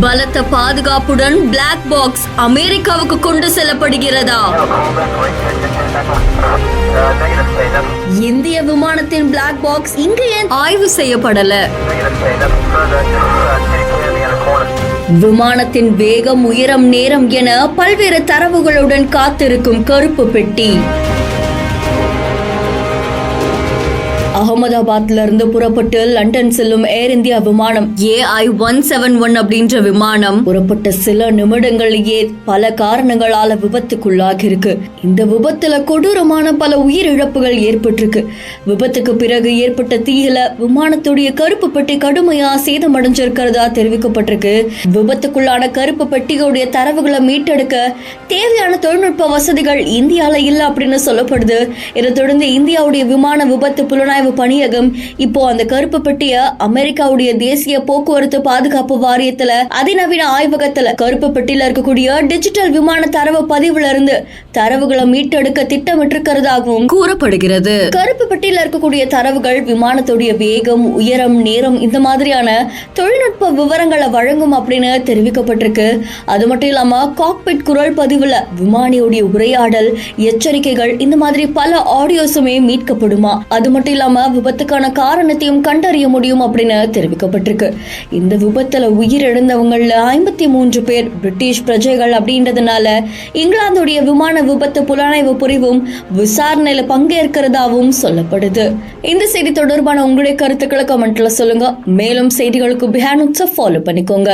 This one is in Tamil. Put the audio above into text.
பலத்த பாதுகாப்புடன் பிளாக் பாக்ஸ் அமெரிக்காவுக்கு கொண்டு செல்லப்படுகிறதா? இந்திய விமானத்தின் பிளாக் பாக்ஸ் இங்கு ஏன் ஆய்வு செய்யப்படல? விமானத்தின் வேகம், உயரம், நேரம் என பல்வேறு தரவுகளுடன் காத்திருக்கும் கருப்பு பெட்டி. அகமதாபாத்ல இருந்து புறப்பட்டு லண்டன் செல்லும் ஏர் இந்தியா விமானம் AI-171 அப்படின்ற விமானம் புறப்பட்ட சில நிமிடங்களிலேயே பல காரணங்களால விபத்துக்குள்ளாகி இருக்கு. இந்த விபத்துல கொடூரமான பல உயிரிழப்புகள் ஏற்பட்டிருக்கு. விபத்துக்கு பிறகு ஏற்பட்ட தீயில விமானத்துடைய கருப்பு பெட்டி கடுமையா சேதமடைஞ்சிருக்கிறதா தெரிவிக்கப்பட்டிருக்கு. விபத்துக்குள்ளான கருப்பு பெட்டிகளுடைய தரவுகளை மீட்டெடுக்க தேவையான தொழில்நுட்ப வசதிகள் இந்தியால இல்ல அப்படின்னு சொல்லப்படுது. இதை தொடர்ந்து இந்தியாவுடைய விமான விபத்து புலனாய்வு பணியகம் இப்போ அந்த கருப்பு பெட்டிய அமெரிக்காவுடைய தேசிய போக்குவரத்து பாதுகாப்பு வாரியத்துல அதிநவீன ஆய்வகத்துல கருப்பு பெட்டியில இருக்கக்கூடிய டிஜிட்டல் விமான தரவு பதிவுல இருந்து தரவுகளை மீட்டெடுக்க திட்டமிட்டிருக்கிறதாகவும் கூறப்படுகிறது. கருப்பு பெட்டியில இருக்கக்கூடிய தரவுகள் விமானத்துடைய வேகம், உயரம், நேரம் இந்த மாதிரியான தொழில்நுட்ப விவரங்களை வழங்கும் அப்படின்னு தெரிவிக்கப்பட்டிருக்கு. அது மட்டும் இல்லாம காக்பிட் குரல் பதிவுல விமானியுடைய உரையாடல், எச்சரிக்கைகள் இந்த மாதிரி பல ஆடியோஸுமே மீட்கப்படுமா. அது மட்டும் இல்லாம விபத்துக்கான காரணத்தையும் கண்டறிய முடியும் அப்படின்னு தெரிவிக்கப்பட்டிருக்கு. இந்த விபத்துல உயிரிழந்தவங்கள்ல 53 பேர் பிரிட்டிஷ் பிரஜைகள் அப்படின்றதுனால இங்கிலாந்துடைய விமான விபத்து புலனாய்வு பிரிவும் விசாரணையில பங்கேற்கிறதாவும் சொல்லப்படுது. இந்த செய்தி தொடர்பான உங்களுடைய கருத்துக்களை கமெண்ட்ல சொல்லுங்க. மேலும் செய்திகளுக்கு பிஹானுட்ஸை ஃபாலோ பண்ணிக்கோங்க.